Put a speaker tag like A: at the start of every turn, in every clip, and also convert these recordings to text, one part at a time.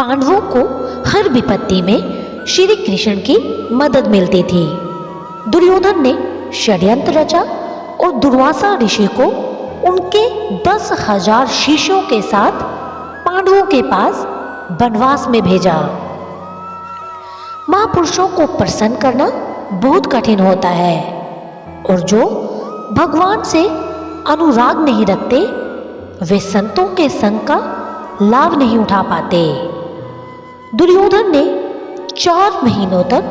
A: पांडवों को हर विपत्ति में श्री कृष्ण की मदद मिलती थी। दुर्योधन ने षड्यंत्र रचा और दुर्वासा ऋषि को उनके 10,000 शिष्यों के साथ पांडवों के पास वनवास में भेजा। महापुरुषों को प्रसन्न करना बहुत कठिन होता है और जो भगवान से अनुराग नहीं रखते वे संतों के संग का लाभ नहीं उठा पाते। दुर्योधन ने 4 महीनों तक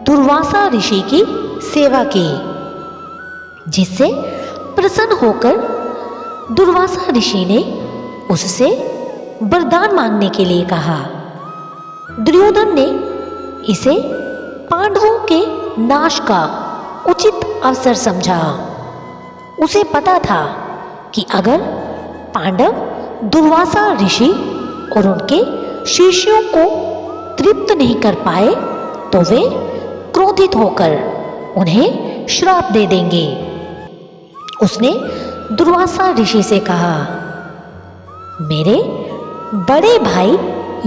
A: दुर्वासा ऋषि की सेवा की, जिससे प्रसन्न होकर दुर्वासा ऋषि ने उससे वरदान मांगने के लिए कहा। दुर्योधन ने इसे पांडवों के नाश का उचित अवसर समझा। उसे पता था कि अगर पांडव दुर्वासा ऋषि और उनके शिष्यों को तृप्त नहीं कर पाए तो वे क्रोधित होकर उन्हें श्राप दे देंगे। उसने दुर्वासा ऋषि से कहा, मेरे बड़े भाई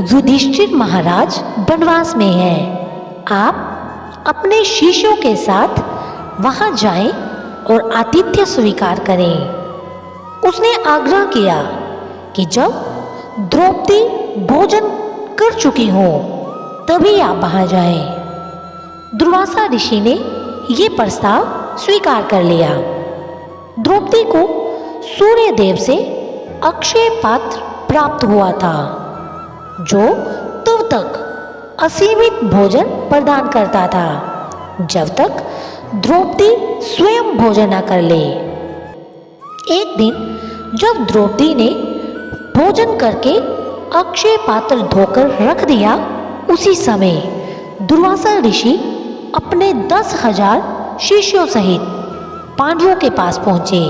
A: युधिष्ठिर महाराज वनवास में हैं। आप अपने शिष्यों के साथ वहां जाएं और आतिथ्य स्वीकार करें। उसने आग्रह किया कि जब द्रौपदी भोजन कर चुकी हो तभी आप वहां जाएं। दुर्वासा ऋषि ने यह प्रस्ताव स्वीकार कर लिया। द्रौपदी को सूर्य देव से अक्षय पात्र प्राप्त हुआ था, जो तब तक असीमित भोजन प्रदान करता था जब तक द्रौपदी स्वयं भोजन न कर ले। एक दिन जब द्रौपदी ने भोजन करके अक्षय पात्र धोकर रख दिया, उसी समय दुर्वासा ऋषि अपने 10,000 शिष्यों सहित पांडवों के पास पहुंचे।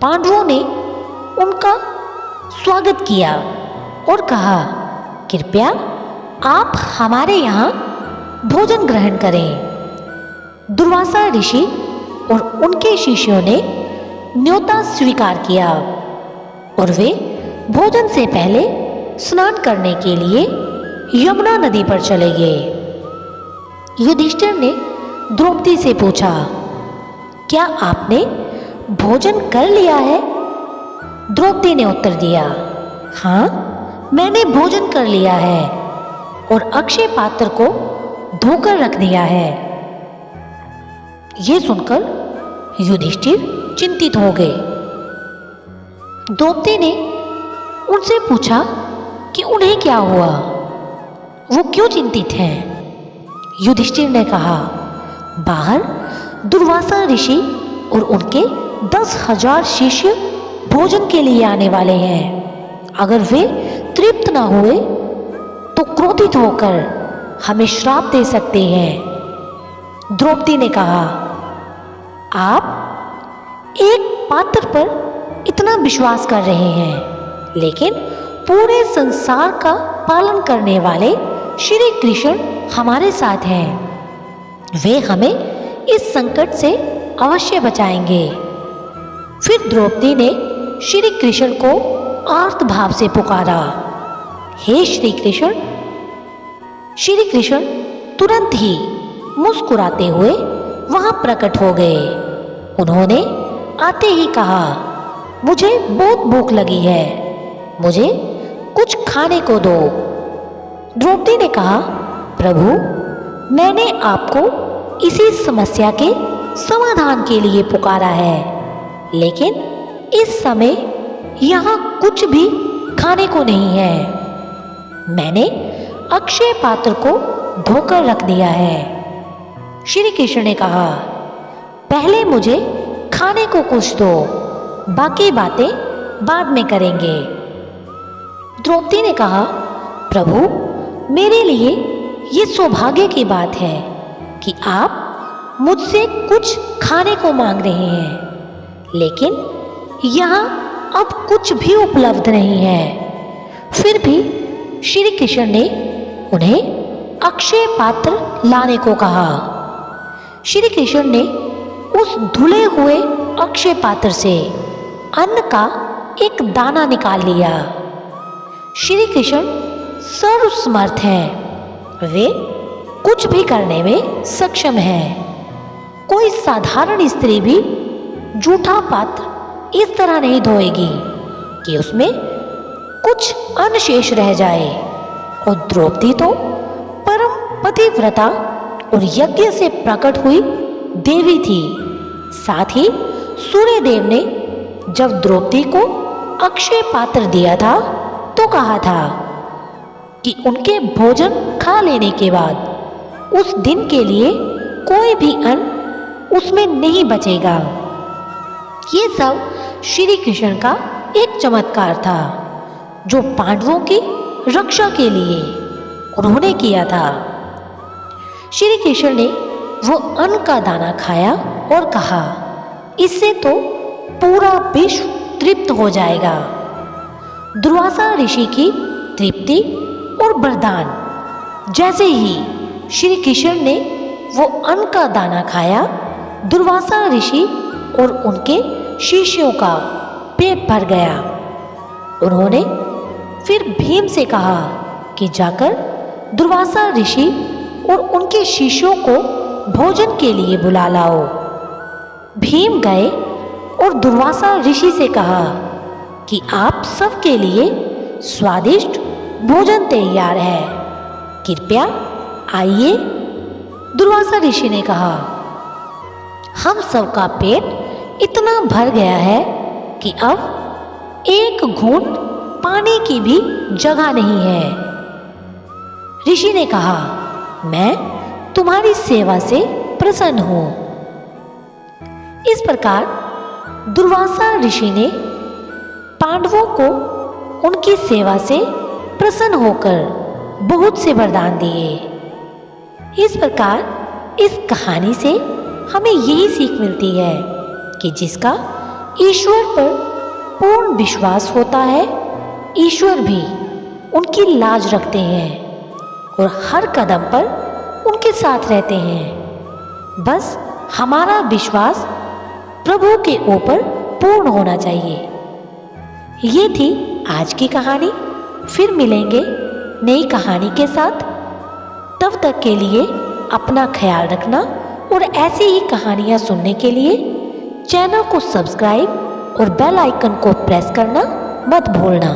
A: पांडवों ने उनका स्वागत किया और कहा, कृपया आप हमारे यहाँ भोजन ग्रहण करें। दुर्वासा ऋषि और उनके शिष्यों ने न्योता स्वीकार किया और वे भोजन से पहले स्नान करने के लिए यमुना नदी पर चले गए। युधिष्ठिर ने द्रौपदी से पूछा, क्या आपने भोजन कर लिया है? द्रौपदी ने उत्तर दिया, हाँ, मैंने भोजन कर लिया है और अक्षय पात्र को धोकर रख दिया है। यह सुनकर युधिष्ठिर चिंतित हो गए। द्रौपदी ने उनसे पूछा कि उन्हें क्या हुआ, वो क्यों चिंतित हैं? युधिष्ठिर ने कहा, बाहर दुर्वासा ऋषि और उनके 10,000 शिष्य भोजन के लिए आने वाले हैं। अगर वे तृप्त न हुए तो क्रोधित होकर हमें श्राप दे सकते हैं। द्रौपदी ने कहा, आप एक पात्र पर इतना विश्वास कर रहे हैं, लेकिन पूरे संसार का पालन करने वाले श्री कृष्ण हमारे साथ हैं। वे हमें इस संकट से अवश्य बचाएंगे। फिर द्रौपदी ने श्री कृष्ण को आर्त भाव से पुकारा, हे श्री कृष्ण। श्री कृष्ण तुरंत ही मुस्कुराते हुए वहां प्रकट हो गए। उन्होंने आते ही कहा, मुझे बहुत भूख लगी है, मुझे कुछ खाने को दो। द्रौपदी ने कहा, प्रभु, मैंने आपको इसी समस्या के समाधान के लिए पुकारा है, लेकिन इस समय यहाँ कुछ भी खाने को नहीं है। मैंने अक्षय पात्र को धोकर रख दिया है। श्री कृष्ण ने कहा, पहले मुझे खाने को कुछ दो, बाकी बातें बाद में करेंगे। द्रौपदी ने कहा, प्रभु, मेरे लिए ये सौभाग्य की बात है कि आप मुझसे कुछ खाने को मांग रहे हैं, लेकिन यहाँ अब कुछ भी उपलब्ध नहीं है। फिर भी श्री कृष्ण ने उन्हें अक्षय पात्र लाने को कहा। श्री कृष्ण ने उस धुले हुए अक्षय पात्र से अन्न का एक दाना निकाल लिया। श्री कृष्ण सर्वसमर्थ हैं। वे कुछ भी करने में सक्षम हैं। कोई साधारण स्त्री भी जूठा पात्र इस तरह नहीं धोएगी कि उसमें कुछ अन्न शेष रह जाए। और द्रौपदी तो परम पतिव्रता और यज्ञ से प्रकट हुई देवी थी। साथ ही सूर्य देव ने जब द्रौपदी को अक्षय पात्र दिया था तो कहा था कि उनके भोजन खा लेने के बाद उस दिन के लिए कोई भी अन्न उसमें नहीं बचेगा। ये सब श्री कृष्ण का एक चमत्कार था जो पांडवों की रक्षा के लिए उन्होंने किया था। श्री कृष्ण ने वो अन्न का दाना खाया और कहा, इससे तो पूरा विश्व तृप्त हो जाएगा। दुर्वासा ऋषि की तृप्ति और वरदान। जैसे ही श्री कृष्ण ने वो अन्न का दाना खाया, दुर्वासा ऋषि और उनके शिष्यों का पेट भर गया। उन्होंने फिर भीम से कहा कि जाकर दुर्वासा ऋषि और उनके शिष्यों को भोजन के लिए बुला लाओ। भीम गए और दुर्वासा ऋषि से कहा कि आप सबके लिए स्वादिष्ट भोजन तैयार है, कृपया आइए। दुर्वासा ऋषि ने कहा, हम सबका पेट इतना भर गया है कि अब एक घूंट पानी की भी जगह नहीं है। ऋषि ने कहा, मैं तुम्हारी सेवा से प्रसन्न हूं। इस प्रकार दुर्वासा ऋषि ने पांडवों को उनकी सेवा से प्रसन्न होकर बहुत से वरदान दिए। इस प्रकार इस कहानी से हमें यही सीख मिलती है कि जिसका ईश्वर पर पूर्ण विश्वास होता है, ईश्वर भी उनकी लाज रखते हैं और हर कदम पर उनके साथ रहते हैं। बस हमारा विश्वास प्रभु के ऊपर पूर्ण होना चाहिए। ये थी आज की कहानी। फिर मिलेंगे नई कहानी के साथ। तब तक के लिए अपना ख्याल रखना और ऐसी ही कहानियाँ सुनने के लिए चैनल को सब्सक्राइब और बेल आइकन को प्रेस करना मत भूलना।